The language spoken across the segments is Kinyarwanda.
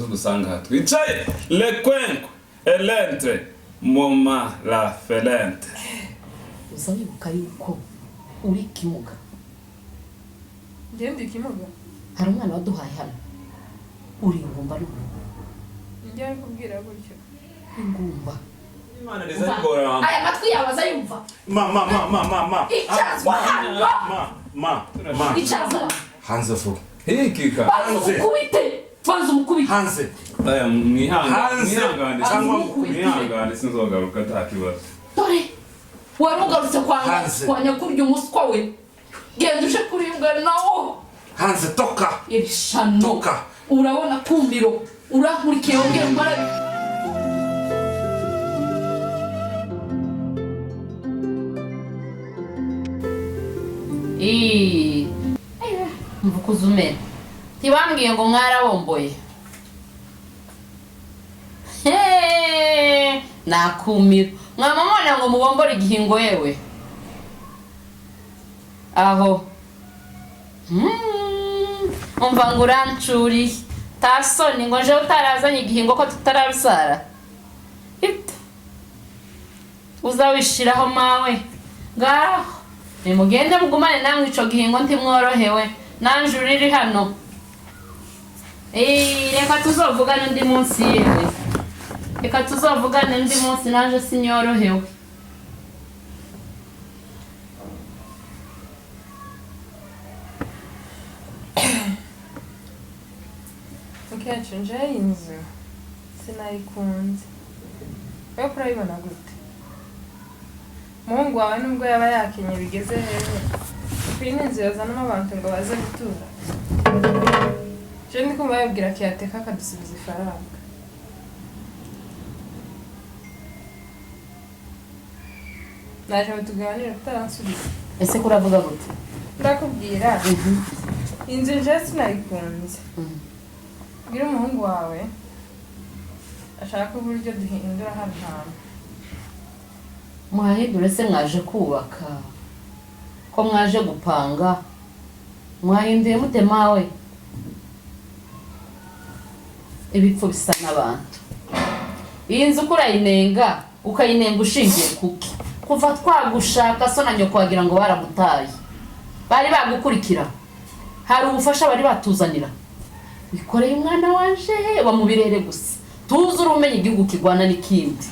dusanga twicaye le kwenko elentre moma la felente. Uzawibuka yuko uri kimuga. Ndi kimuga? Hari umwana waduhaye hano. Uri ingumba n'ubu. Njye kubwira gutyo. Ingumba. Imana rizagora. Aya matwi yawe azayumva. Ma. Icyazwa hano. Ma. Icyazwa. Hanze fu. Hikika. Hanze. Fanzu mukubite. Hanze. Aya mwihanga. Hanze. Mwihanga sinzogaruka takibazo. Dore. Warugarutse kwa nyakurya umuswa we. Genda uje kuribwa nawo. Hanze toka. Irishano. Toka. Urabona kumbiro. Urankurikiye ongera mbara. Mvukuzumera. Tibambwiye ngo mwarabomboye. Nakumira. Mwamamona ngo mubombore igihingo yewe. Aho. Umva ngo urancuriye. Tasoni ngo nje utarazanye igihingo ko tutarabisara. Uzawishiraho mawe. Ngaho. Nimugende mugumane namwe ico gihingo ntimworohewe. Nanje uriri hano. Reka tuzovugana undi munsi yewe. Reka tuzovugana undi munsi nanje sinyorohewe. Mukecuru nje inzu sinayikunze. Wewe urayibona gute? Muhungu wawe nubwo yaba yakenye bigeze hehe? Kwini inzu yazanamo abantu ngo baze gutura. Je ndiko bayabwira ko yateka akadusubiza ifaranga. Naje mutuganira tutaransubiza. Ese kuravuga gute? Ndakubwira. Inzu nje sinayikunze. Gira umuhungu wawe ashaka uburyo duhindura hano hantu. Mwahindure se mwaje kubaka ko mwaje gupanga mwahinduye mute mawe ibipfu bisa n'abantu. Iyi nzu kurayinenga ukayinenga ushingiye kuki? Kuva twagushaka so na nyoko wagira ngo baramutaye. Bari bagukurikira. Hari ubufasha bari batuzanira. Bikoreye umwana wanje bamubirere gusa. Tuzura umenye igihugu kigwana n'ikindi.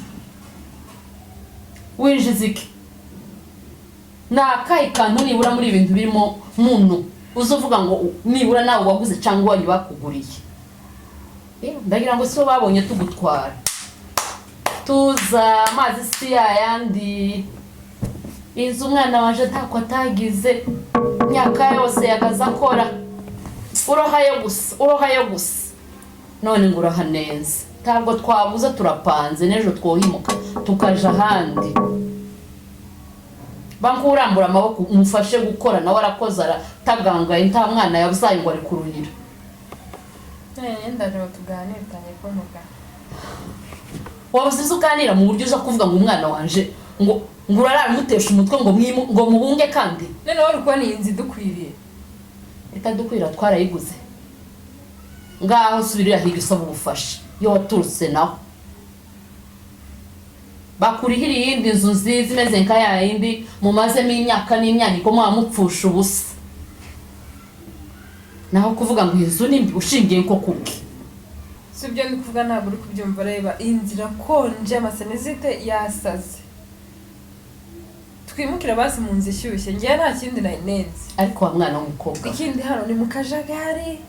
Winjizike. Nakaye kantu nibura muri ibintu birimo muntu. Uzovuga ngo nibura nawe waguze cyangwa wanyu bakuguriye. Ndagira ngo sibo babonye tugutwara. Tuza amazi si yandi. Inzu umwana wanje ntako atagize. Myaka yose yagaza akora. Urohayo gusa. None nguraha neza. Ntabwo twabuze turapanze nejo twohimuka tukaja handi. Bankurambura amaboko umufashe gukora nawe arakoze aratagangaye nta mwana yabuzaye ngo ari kurunira. Ndaje tuganire tanye ko muga. Wabuzize uganira mu buryo uza kuvuga ngo umwana wanje ngo ngurara mutesha umutwe ngo mubunge kandi. None wari ko ni inzi dukwiriye. Itadukwira twarayiguze. Ngaho subirira higa usaba ubufasha. Yo waturutse naho. Bakurihira iyindi nzu nziza imeze nka ya yindi mumazemo imyaka n'imyaniko mwamupfusha ubusa. Naho kuvuga ngo inzu nimbi ushingiye ko kuki. Sibyo ndi kuvuga ntabwo uri kubyumva reba inzira konje amasenezite yasaze. Twimukira basi mu nzu ishyushye ngiye nta kindi nayinenze. Ariko wa mwana w'umukobwa. Ikindi hano ni mukajagari.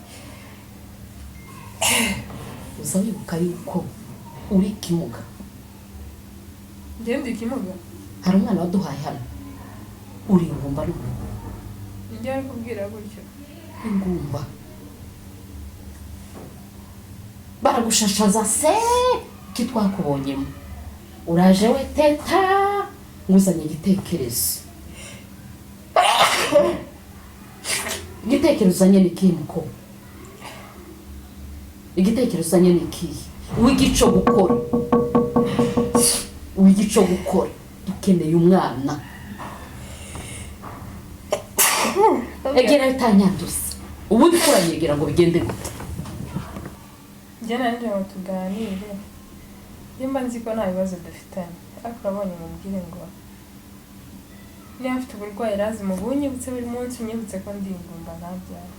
Uzawibuka yuko uri kimuga. Ndi kimuga? Hari umwana waduhaye hano. Uri ingumba n'ubu. Njye kubwira gutyo. Ingumba. Baragushashaza se kitwakubonyemo. Uraje we teta nguzanye igitekerezo. Igitekerezo zanye ni kimko. Igitekerezo zanye ni ki? Wigico gukora. Dukeneye umwana. Egera itanyanduza. Ubu ndikuranyegera ngo bigende gute. Jana nje ngo tuganire. Nimba nzi ko nta bibazo dufitanye. Ariko urabonye mubwire ngo niba mfite uburwayi lazima ubunyibutse buri munsi unyibutse ko ndi ingumba ntabyara.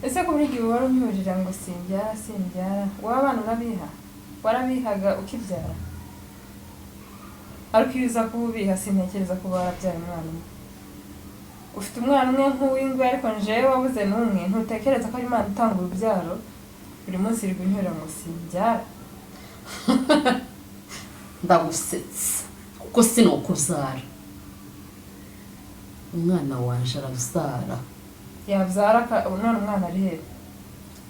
Ese ko buri gihe wari unyurira ngo simbyara wowe abana urabiha warabihaga ukibyara. Ariko iyo uza kububiha sintekereza ko barabyaye umwana umwe. Ufite umwana umwe nk'uw'ingwe ariko njewe wabuze n'umwe ntutekereza ko ari Imana itanga urubyaro buri munsi iri gunyura ngo simbyara. Ndagusetse kuko sinokuzara. Umwana wanje arabyara. Yabyara umwana ari he?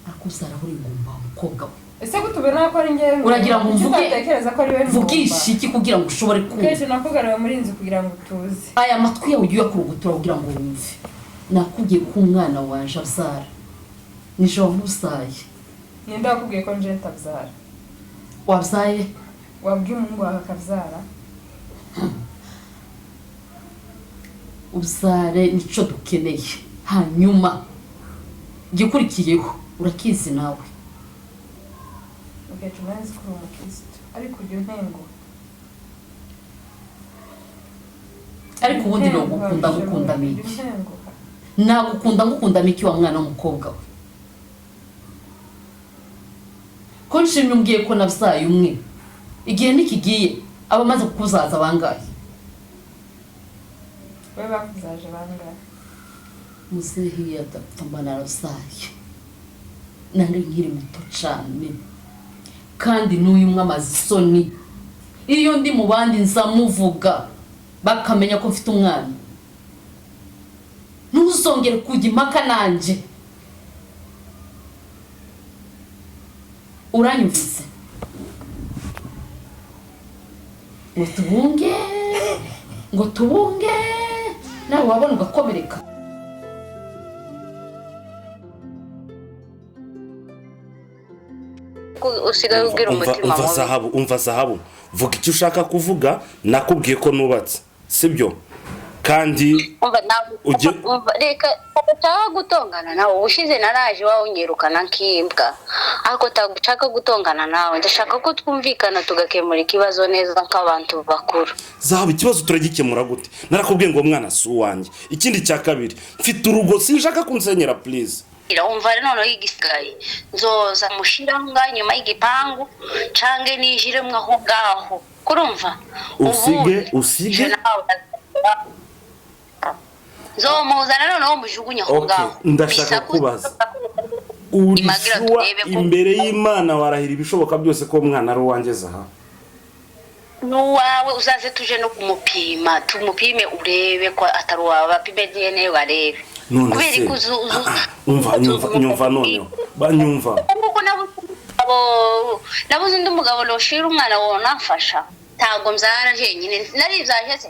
Akuzara buri ngumba umukobwa we. Ese gutubona ko ari ngewe uragira ngo mvuge utekereza ko ari we vugisha iki kugira ngo ushobore kumva. Kenshi nakugarawe muri inzu kugira ngo tuze. Aya matwi yawe ugiye kurugutura kugira ngo wumve. Nakubwiye ko umwana wanje azara. Nije wamusaye. Ninde wakubwiye ko nje ntabyara? Wabyaye? Wabwiye umuhungu wawe akabyara? Uzare nico dukeneye. Hanyuma gikurikiyeho urakizi nawe. Okay, tumaze ko umukristo. Ariko ujye ntengo. Ariko ubundi no gukunda miki. Nagukunda ngukunda miki wa mwana w'umukobwa we. Ko nshimye umbwiye ko nabyaye umwe. Igihe nikigiye abamaze kukuzaza bangaye. Wewe bakuzaje bangaye? Muzehi yatambana arasaye. Nari nkiri muto cyane. Kandi n'uyu mwamazi isoni. Iyo ndi mu bandi nzamuvuga bakamenya ko mfite umwana. Ntuzongere kujya impaka nanje. Uranyumvise? Ngo tubunge nawe wabona ugakomereka. Usigaye ubwira umutima mubi. Umva Zahabu vuga icyo ushaka kuvuga nakubwiye ko nubatse sibyo kandi reka utaka gutongana nawe ushize naraje wawe unyirukana nk'imbwa ariko tagushaka gutongana nawe ndashaka ko twumvikana tugakemura ikibazo neza nk'abantu bakuru. Zahabu ikibazo turagikemura gute? Narakubwiye ngo mwana si uwanjye. Ikindi cya kabiri mfite urugo sinshaka kunsenyera please. Umva none y'igisigaye nzoza mushira nga nyuma y'igipangu cange nijire mwaho gaho kurumva usige nzomuzana none wo mujugunya ho ngaho. Ndashaka kubaza urishwa imbere y'Imana warahira ibishoboka byose ko mwana ari uwanjye Zaha? Nuwawe uzaze tuje no kumupima tumupime urebe ko atari wawe bapime DNA barebe. None se nyumva none banyumva nabuze ndi umugabo noshira umwana wona afasha ntago mzara jenyine nari zaje se.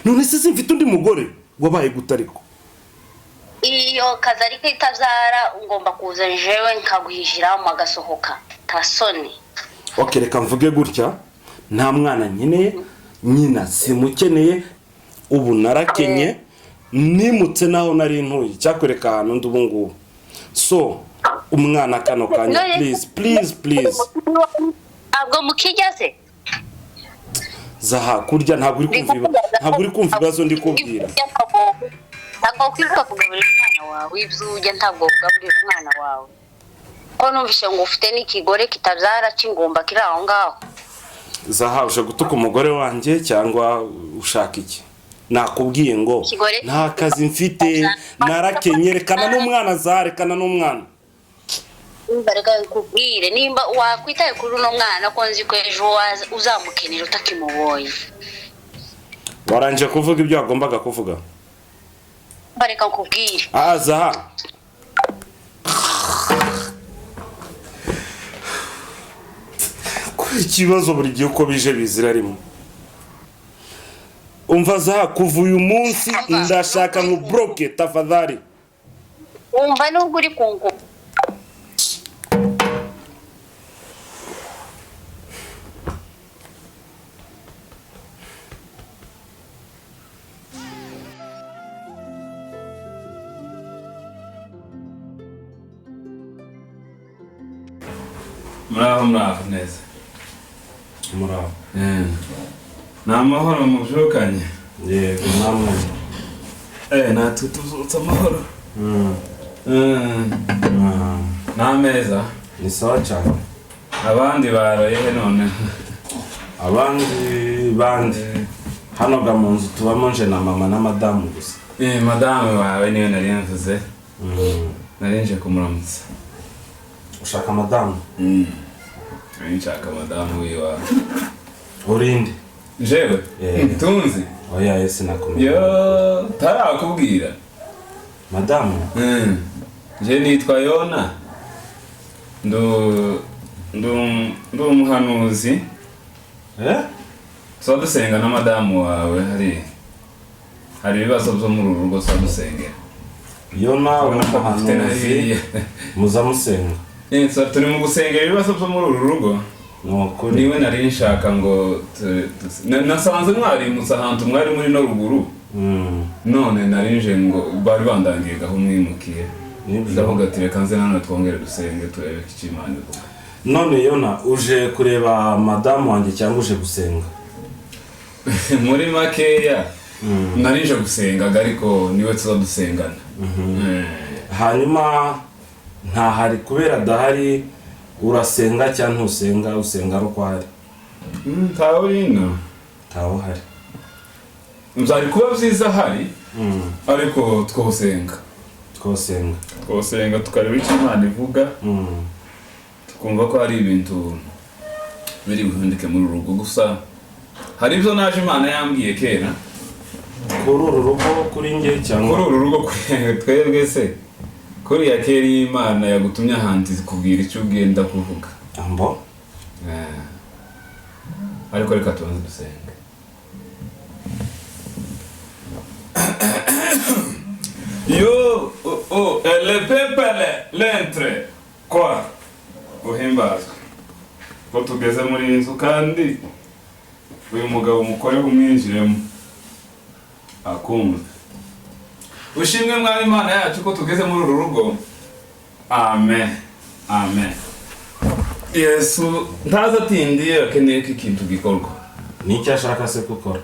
None se mfite undi mugore wabaye gutariko iyo kazarika itabyara ngomba kuza jewe nkaguhishira mu magasohoka tasoni. Okay, reka mvuge gutya nta mwana nkeneye nyina simukeneye ubu narakenye nimutse naho nari ntuye cyakwereka ahantu ndubungu so umwana kano kanya please abwo mukijya se Zaha kurya ntabwo uri kumva ibibazo ndi kubwira. Ntabwo kwiruka kugaburira umwana wawe ibyujya ntabwo kugaburira umwana wawe ko numvishe ngo ufite n'ikigore kitabyara cy'ingumba kiri aho ngaho. Zaha uje gutuka umugore wanjye cyangwa ushaka iki? Nakubwiye ngo nta kazi mfite narakenye rekana n'umwana zarekana n'umwana. Barega kubwire nimba wakwitaye kuri no mwana ko nzi ko ejo uzamukenera utakimuboye. Waranje kuvuga ibyo agombaga kuvuga. Bareka kubwire. Zaha ikibazo buri gihe uko bije bizira rimwe. Umva Zaha kuva uyu munsi ndashaka ngo broke tafadhali. Umva nubwo uri kungu. muraho neza. Muraho. Ni amahoro mubyukanye. Yego namwe. Natwe tuzutse amahoro. Ni ameza. Ni sawa cyane. Abandi baroye none. Abandi hano ga mu nzu tubamo nje na mama na madamu gusa. Madamu wawe niyo nari mvuze. Nari nje kumuramutsa. Ushaka madamu? Nari nshaka madamu wiwa. Urinde? Jewe? Tunzi? Oya ese nakumenya. Yo, tarakubwira. Madamu? Je nitwa Yona. Ndo umuhanuzi. So dusenga na madamu wawe hari ibibazo byo muri urugo so dusengera. Yona umuhanuzi. Muza musenga. So turi mu gusengera ibibazo byo muri uru rugo. Nokuri. Niwe nari nshaka ngo nasanze mwari musahantu mwari muri no ruguru. None nari nje ngo bari bandangiye gaho mwimukiye. Ndavuga ati reka nze nano twongere dusenge turebe ikimana ivuga. None Yona uje kureba madamu wanjye cyangwa uje gusenga? Muri makeya nari nje gusenga ariko niwe tuza dusengana. Hanyuma ntahari kubera dahari urasenga cyangwa ntusenga usenga ruko hari? Ntawe ino. Ntawe hari. Muzari kuba byiza hari ariko twosenga. Twosenga tukareba icyo Imana ivuga. Tukumva ko hari ibintu biri buhindike muri urugo gusa hari ibyo naje Imana yambwiye kera. Kuri uru rugo kuri nge cyangwa kuri uru rugo twebwe se kuri ya kera Imana yagutumye ahantu zikubwira icyo ugenda kuvuga. Ambo? Ariko reka tubanze dusenge. Yo, le peuple l'entre quoi? Uhimbazwe. Ko tugeze muri inzu kandi uyu mugabo umukore umwinjiremo akumva. Ushimwe mwami Imana yacu ko tugeze muri uru rugo. Amen. Yesu ntazatindiye akeneye ko ikintu gikorwa. Ni icyo ashaka se gukora?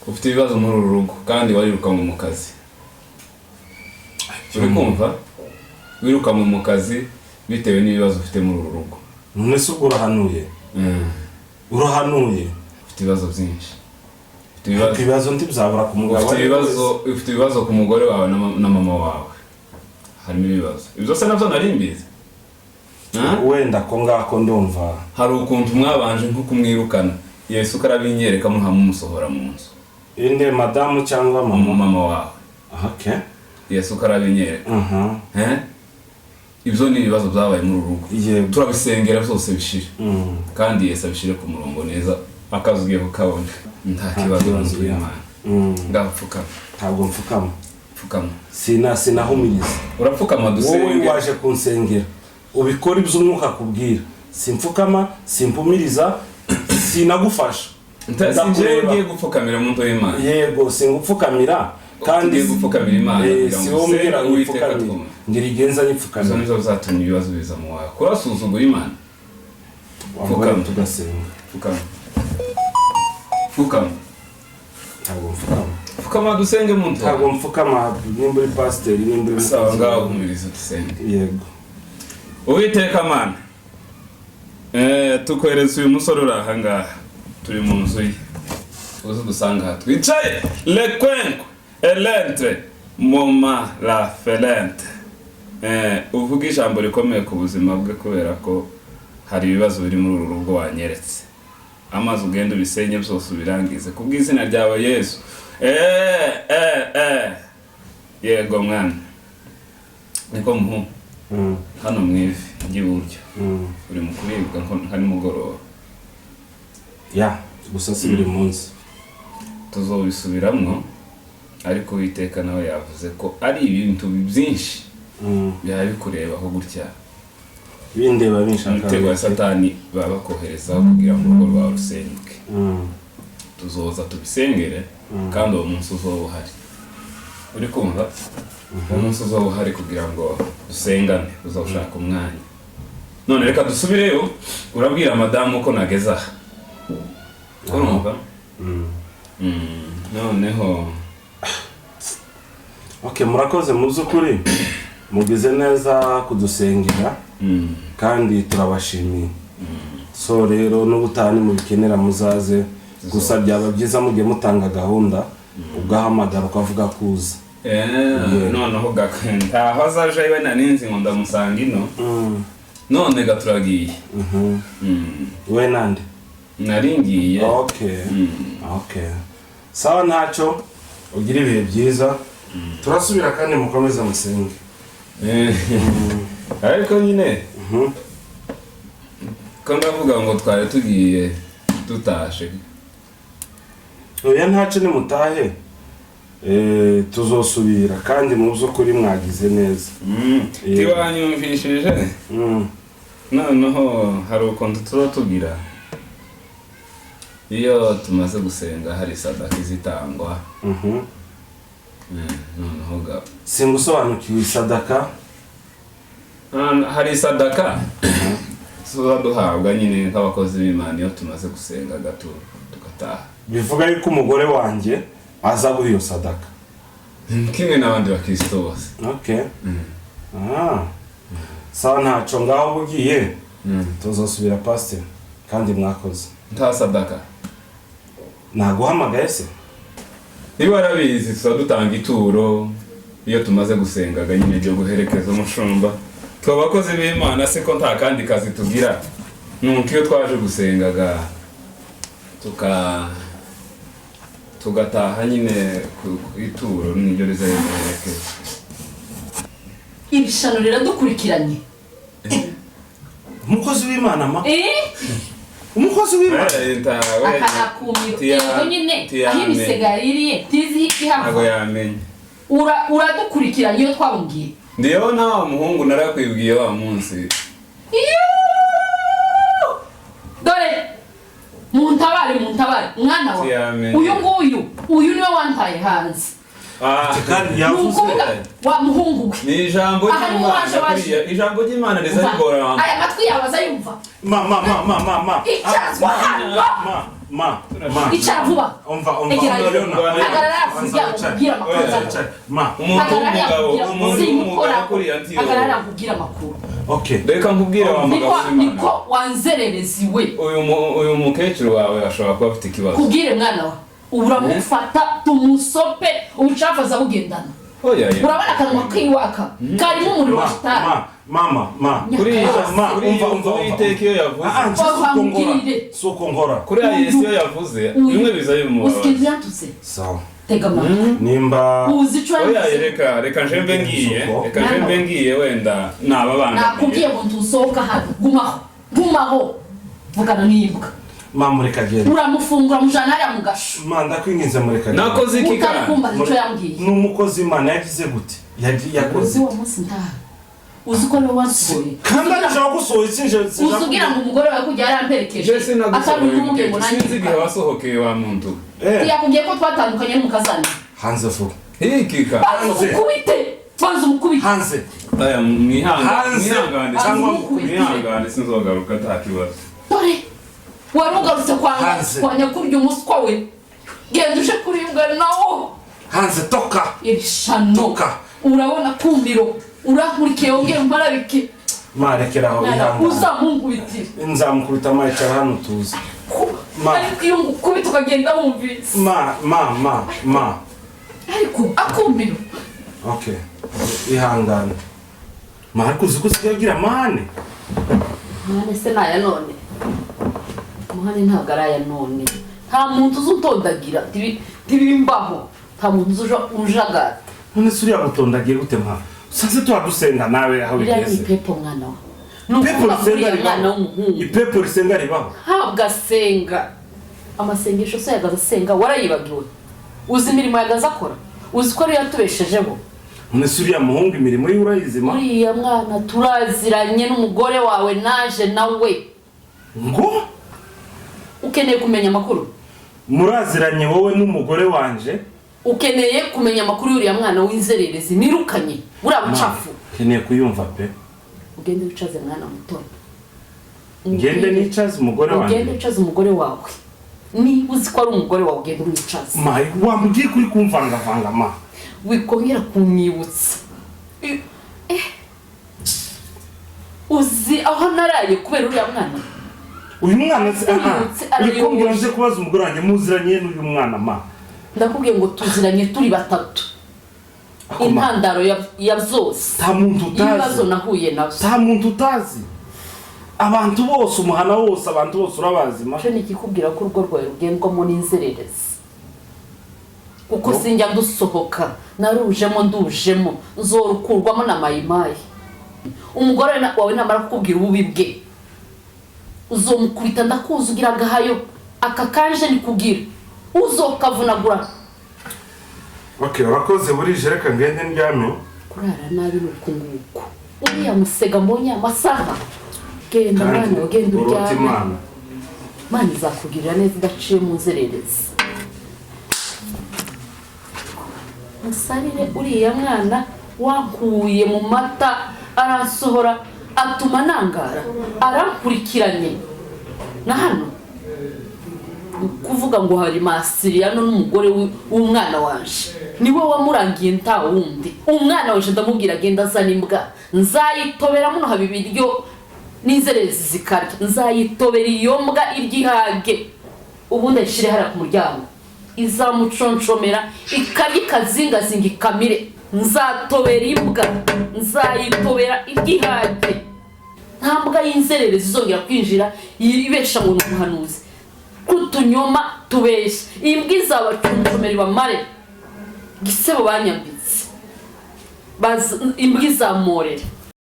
Ufite ibibazo muri uru rugo kandi warirukanwe mu kazi. Uri kumva? Wirukanwe mu kazi bitewe n'ibibazo ufite muri uru rugo. None se urahanuye? Urahanuye? Ufite ibibazo byinshi. Ufite ibibazo ntibizabura ku mugabo. Ufite ibibazo ku mugore wawe na mama wawe. Harimo ibibazo. Ibyo se nabyo nari mbizi. Wenda ko ngako ndumva. Hari ukuntu mwabanje nko kumwirukana. Yesu karabinyereka muhamusohora mu nzu. Inde madamu cyangwa mama wawe. Okay. Yesu karabinyereka. Ibyo ni ibibazo byabaye muri urugo. Turabisengera byose bishire. Kandi Yesu abishire ku murongo neza akazugiye kukabona. Nta kibazo n'Imana. Ngapfukama. Ntabwo mfukama. Pfukama. Sinahumiriza. Urapfukama dusengera. Wowe waje kunsengera. Ubikora ibyo umwuka kubwira. Simfukama, simpumiriza, sinagufasha. Sinje ngiye gupfukamira mu nto y'Imana. Yego, singupfukamira. Kandi gupfukamira Imana kugira ngo umbwira ngipfukamira. Ngira igenza nyipfukamira. Nizo zatumye ibibazo biza mu wawe. Kurasuzugura Imana. Pfukama tugasenga. Pfukama. Ntabwo mfukama. Pfukama dusenge mu nto. Ntabwo mfukama nimba uri pasiteri nimba uri sawa ngaho umirizo dusenge. Yego. Uwiteka Mana. Tukweretse uyu musore uri aha ngaha. Turi mu nzu ye. Uzi dusanga twicaye le kwenko elentre moma la felente. Uvuga ijambo rikomeye ku buzima bwe kubera ko hari ibibazo biri muri uru rugo wanyeretse. Amazi ugenda ubisenye byose ubirangize kubw'izina ryawe Yesu. Yego mwana. Niko muhu. Hano mwivi ngiburyo. Uri mu kuribwa nko hari mugoroba. Ya, gusa si buri munsi. Tuzobisubiramwo ariko Uwiteka nawe yavuze ko ari ibintu byinshi byabikureba gutya. Bindeba binshaka. Umutego wa Satani baba koherezaho kugira ngo urugo rwawe rusenyuke. Tuzoza tubisengere kandi uwo munsi uzoba uhari. Uri kumva? Uwo munsi uzoba uhari kugira ngo dusengane, uzawushaka umwanya. none reka dusubireyo urabwira madamu ko nageza urumva noneho okay murakoze mu by'ukuri mugize neza kudusengera kandi turabashimiye so rero n'ubutani mubikenera muzaze gusa byaba byiza mugiye mutanga gahunda ugahamagara ukavuga kuza noneho gakenta aho azaje iwe naninzi ngo ndamusanga ino none gaturagiye we nande naringiye okay sawa ntacyo ugira ibihe byiza turasubira kandi mukomeze musenge ariko nyine ko ndavuga ngo twari tugiye tutashe oya ntacyo ni mutahe tuzosubira kandi mu by'ukuri mwagize neza tiwanyumvishije noneho hari ukuntu tugira iyo tumaze gusenga hari sadaka izitangwa noneho singusobanukiwe sadaka hari sadaka tuba duhabwa nyine nk'abakozi b'Imana iyo tumaze gusenga gato tugataha bivuga yuko umugore wanjye aza guha iyo sadaka kimwe n'abandi bakristo bose sawa ntacyo ngaho bugiye tuzosubira pastor kandi mwakoze nta sadaka naguhamagaye se niba warabizi tuba dutanga ituro iyo tumaze gusengaga nyine ryo guherekeza umushumba abakozi b'Imana se ko nta kandi kazi tugira nuko iyo twaje gusengaga tugataha nyine ku ituro n'iryo rizaherekeza ibishano riradukurikiranye umukozi w'Imana umukozi w'Imana akanakumiro yego nyine aho ibisegaririye tizi ikihava ntago yamenye uradukurikiranye iyo twabubwiye ndiyo na wa muhungu narakwibwiye wa munsi dore muntabare mwana wa uyu niwe wantaye hanze kandi yavuze wa muhungu we ni ijambo ry'Imana rizagora abantu aya matwi yawe azayumva icyazwa hano icara vuba agarara nkubwira amakuru reka nkubwire wa mugabo niko wanzererezi we uyu mukecuru wawe ashobora kuba afite ikibazo kubwire mwana wa uramufata tumusope ubucafu aza bugendana urabona akanwa kiwaka karimo umuriro wa shitani umva iteka iyo yavuze suko ngora kuri Yesu iyo yavuze bimwe biza bimubabaza usikizatuse sawa tega mama nimba reka njembe ngiye wenda naba bana nakubwiye ngo ntusohoka hano gumaho vugana n'imbwa reka genda uramufungura mujana hariya mu gasho ndakwinginze mureka nakoze iki utari kumbaza icyo yambwiye n'umukozi Imana yagize gute yakoze uwo munsi ntaha uzi ko niwe wansohoye kandi ashaka gusohoye uzugira ngo umugore wawe kujya yaramperekeje atari umubwiye ngo sinzi igihe wasohokeye wa muntu yakubwiye ko twatandukanye n'umukazana hanze vuba hikika banza umukubite hanze mwihangane sinzogaruka nta kibazo dore wari ugarutse kwa nyakurya umuswa we genda uje kuribwa nawo hanze toka irishano urabona kumiro urankurikiye wongera umparabike rekeraho uzamunkubitire nzamukubita mayicara hano tuzi ariko iyo ngukubita ukagenda wumvise ariko akumiro ihangane ariko uzi ko usigaye ugira amahane se naya none amahane ntabwo ari aya none nta muntu uzi utondagira ntibimbaho nta muntu uzi ujagata none se uriya gutondagiye gute usanze tuhadusenga nawe aho bigeze iriya ni ipepo mwana wa ipepo risenga ribaho ntabwo asenga amasengesho se yagaze asenga warayibagiwe uzi imirimo yagaze akora uzi ko ariyo yatubeshejeho none se uriya muhungu imirimo ye urayizima uriya mwana turaziranye n'umugore wawe naje nawe ngo ukeneye kumenya amakuru muraziranye wowe n'umugore wanje ukeneye kumenya amakuru y'uriya mwana w'inzererezi nirukanye buriya bucafu ukeneye kuyumva pe ugende wicaze mwana muto ngende nicaze umugore wanjye ugende wicaze umugore wawe niba uzi ko ari umugore wawe ugende wicaze ma wambwiye kuri kumvangavanga ma wikongera kumwibutsa uzi aho naraye kubera uriya mwana uyu mwana urikumbwira nje kubaza umugore wanjye muziranye n'uyu mwana ma ndakubwiye ngo tuziranye turi batatu intandaro ya byose nta muntu utazi ibibazo nahuye nabyo nta muntu utazi abantu bose umuhana wose abantu bose urabazi ma cyo nikikubwira ko urugo rwawe rugendwamo n'inzererezi kuko sinjya dusohoka narujemo ndujemo nzorukurwamo na mayimayi umugore wawe namara kukubwira ububi bwe uzomukubita ndakuzi ugira agahayo aka kanje nikubwira uzokavunagura. Okay, urakoze burije reka ngende ndyame. Kurara nabi nuko nguko uriya musega mbonye amasaha genda mwana ugenda uryame Mana izakugirira neza udaciye mu nzererezi. Musarire uriya mwana wankuye mu mata arasohora atuma nangara arankurikiranye na hano kuvuga ngo hari Masiriyano n'umugore w'umwana wanje niwe wamurangiye nta wundi umwana wanje ndamubwira agenda azana imbwa nzayitobera muno habibiryo n'inzerezi zikarya nzayitobera iyo mbwa iryihage ubundi ashire hara ku muryango izamuconshomera ikarya ikazingazinga ikamire nzatobera imbwa nzayitobera iryihage nta mbwa y'inzererezi zizongera kwinjira yibesha ngo n'umuhanuzi kutunyoma tubesha imbwa izabaconshomera ibamare gisebo banyambitse imbwa izamorera